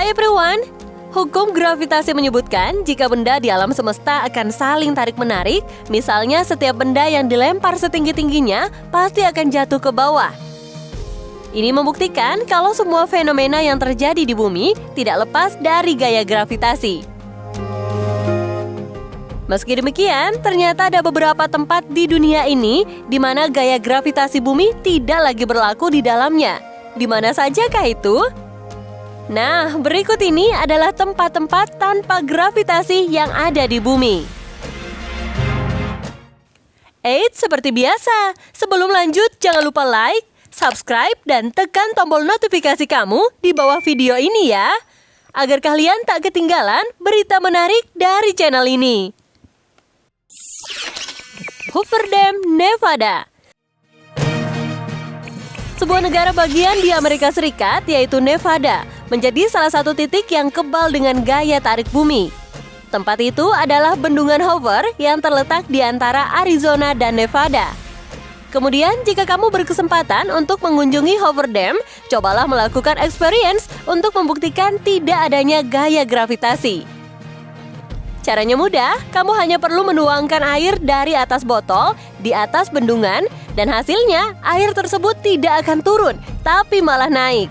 Hai everyone! Hukum gravitasi menyebutkan jika benda di alam semesta akan saling tarik-menarik, misalnya setiap benda yang dilempar setinggi-tingginya pasti akan jatuh ke bawah. Ini membuktikan kalau semua fenomena yang terjadi di bumi tidak lepas dari gaya gravitasi. Meski demikian, ternyata ada beberapa tempat di dunia ini di mana gaya gravitasi bumi tidak lagi berlaku di dalamnya. Di mana sajakah itu? Nah, berikut ini adalah tempat-tempat tanpa gravitasi yang ada di bumi. Eits, seperti biasa, sebelum lanjut jangan lupa like, subscribe, dan tekan tombol notifikasi kamu di bawah video ini ya, agar kalian tak ketinggalan berita menarik dari channel ini. Hoover Dam, Nevada. Sebuah negara bagian di Amerika Serikat, yaitu Nevada, menjadi salah satu titik yang kebal dengan gaya tarik bumi. Tempat itu adalah Bendungan Hoover yang terletak di antara Arizona dan Nevada. Kemudian, jika kamu berkesempatan untuk mengunjungi Hoover Dam, cobalah melakukan experience untuk membuktikan tidak adanya gaya gravitasi. Caranya mudah, kamu hanya perlu menuangkan air dari atas botol di atas bendungan dan hasilnya air tersebut tidak akan turun, tapi malah naik.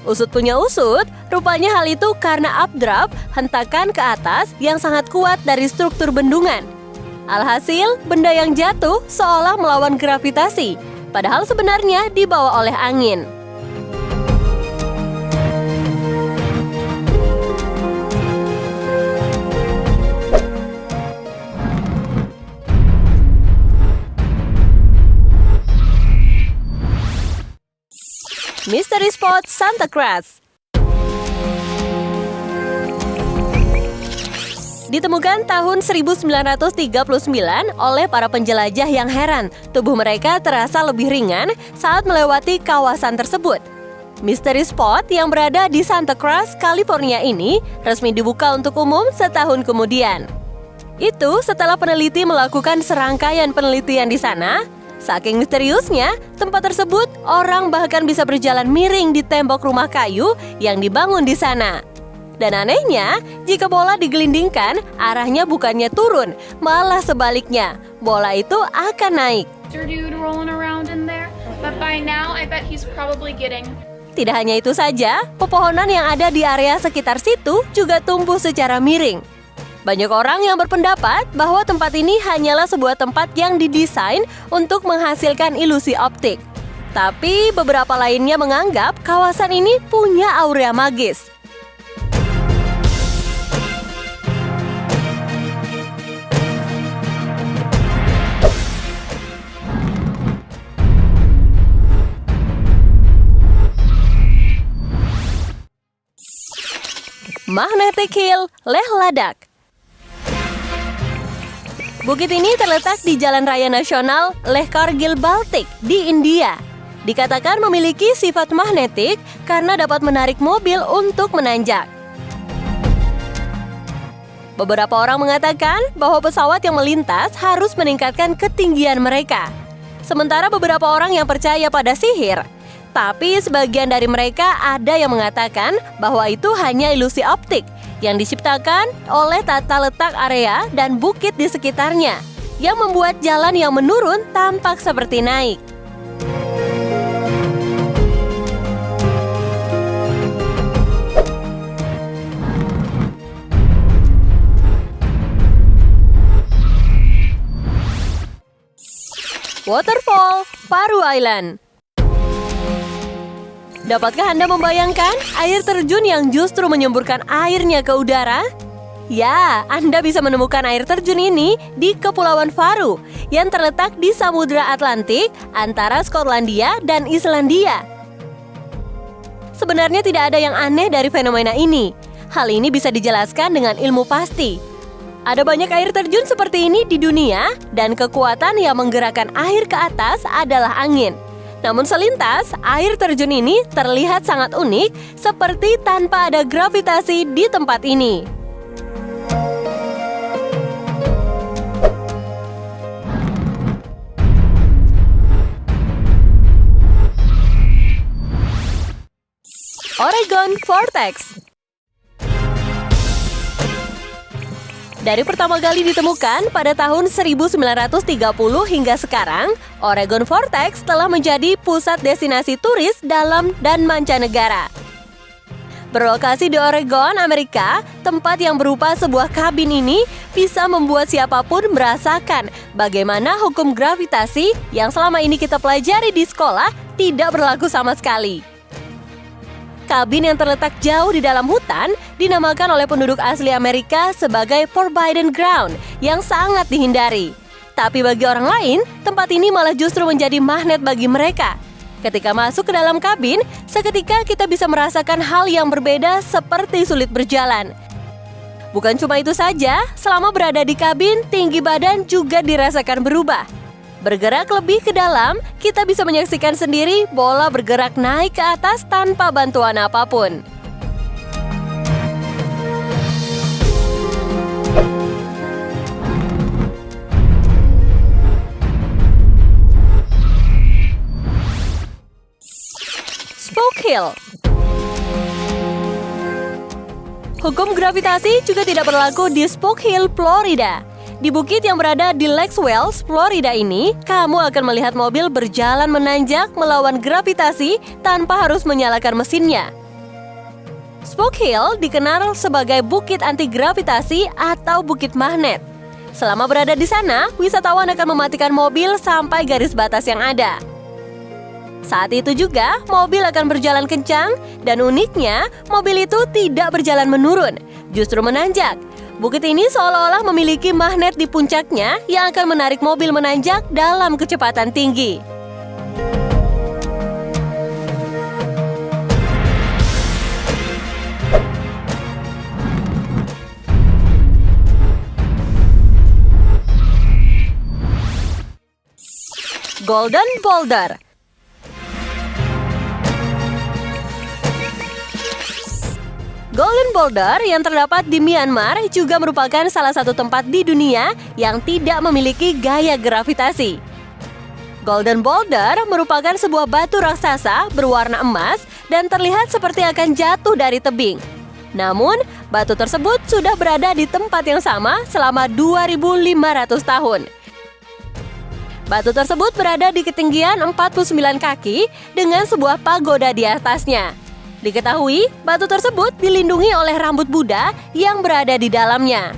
Usut punya usut, rupanya hal itu karena updraft, hentakan ke atas yang sangat kuat dari struktur bendungan. Alhasil, benda yang jatuh seolah melawan gravitasi, padahal sebenarnya dibawa oleh angin. Mystery Spot Santa Cruz. Ditemukan tahun 1939 oleh para penjelajah yang heran, tubuh mereka terasa lebih ringan saat melewati kawasan tersebut. Mystery Spot yang berada di Santa Cruz, California ini resmi dibuka untuk umum setahun kemudian. Itu setelah peneliti melakukan serangkaian penelitian di sana. Saking misteriusnya, tempat tersebut orang bahkan bisa berjalan miring di tembok rumah kayu yang dibangun di sana. Dan anehnya, jika bola digelindingkan, arahnya bukannya turun, malah sebaliknya, bola itu akan naik. Tidak hanya itu saja, pepohonan yang ada di area sekitar situ juga tumbuh secara miring. Banyak orang yang berpendapat bahwa tempat ini hanyalah sebuah tempat yang didesain untuk menghasilkan ilusi optik. Tapi beberapa lainnya menganggap kawasan ini punya aura magis. Magnetic Hill, Leh Ladakh. Bukit ini terletak di Jalan Raya Nasional Leh Kargil Baltik di India. Dikatakan memiliki sifat magnetik karena dapat menarik mobil untuk menanjak. Beberapa orang mengatakan bahwa pesawat yang melintas harus meningkatkan ketinggian mereka. Sementara beberapa orang yang percaya pada sihir. Tapi sebagian dari mereka ada yang mengatakan bahwa itu hanya ilusi optik yang diciptakan oleh tata letak area dan bukit di sekitarnya, yang membuat jalan yang menurun tampak seperti naik. Waterfall, Faroe Island. Dapatkah Anda membayangkan air terjun yang justru menyemburkan airnya ke udara? Ya, Anda bisa menemukan air terjun ini di Kepulauan Faroe yang terletak di Samudra Atlantik antara Skotlandia dan Islandia. Sebenarnya tidak ada yang aneh dari fenomena ini. Hal ini bisa dijelaskan dengan ilmu pasti. Ada banyak air terjun seperti ini di dunia dan kekuatan yang menggerakkan air ke atas adalah angin. Namun selintas, air terjun ini terlihat sangat unik seperti tanpa ada gravitasi di tempat ini. Oregon Vortex. Dari pertama kali ditemukan pada tahun 1930 hingga sekarang, Oregon Vortex telah menjadi pusat destinasi turis dalam dan mancanegara. Berlokasi di Oregon, Amerika, tempat yang berupa sebuah kabin ini bisa membuat siapapun merasakan bagaimana hukum gravitasi yang selama ini kita pelajari di sekolah tidak berlaku sama sekali. Kabin yang terletak jauh di dalam hutan dinamakan oleh penduduk asli Amerika sebagai Forbidden Ground yang sangat dihindari. Tapi bagi orang lain, tempat ini malah justru menjadi magnet bagi mereka. Ketika masuk ke dalam kabin, seketika kita bisa merasakan hal yang berbeda seperti sulit berjalan. Bukan cuma itu saja, selama berada di kabin, tinggi badan juga dirasakan berubah. Bergerak lebih ke dalam, kita bisa menyaksikan sendiri bola bergerak naik ke atas tanpa bantuan apapun. Spoke Hill. Hukum gravitasi juga tidak berlaku di Spoke Hill, Florida. Di bukit yang berada di Lake Wales, Florida ini, kamu akan melihat mobil berjalan menanjak melawan gravitasi tanpa harus menyalakan mesinnya. Spoke Hill dikenal sebagai bukit anti gravitasi atau bukit magnet. Selama berada di sana, wisatawan akan mematikan mobil sampai garis batas yang ada. Saat itu juga, mobil akan berjalan kencang dan uniknya, mobil itu tidak berjalan menurun, justru menanjak. Bukit ini seolah-olah memiliki magnet di puncaknya yang akan menarik mobil menanjak dalam kecepatan tinggi. Golden Boulder. Golden Boulder yang terdapat di Myanmar juga merupakan salah satu tempat di dunia yang tidak memiliki gaya gravitasi. Golden Boulder merupakan sebuah batu raksasa berwarna emas dan terlihat seperti akan jatuh dari tebing. Namun, batu tersebut sudah berada di tempat yang sama selama 2.500 tahun. Batu tersebut berada di ketinggian 49 kaki dengan sebuah pagoda di atasnya. Diketahui, batu tersebut dilindungi oleh rambut Buddha yang berada di dalamnya.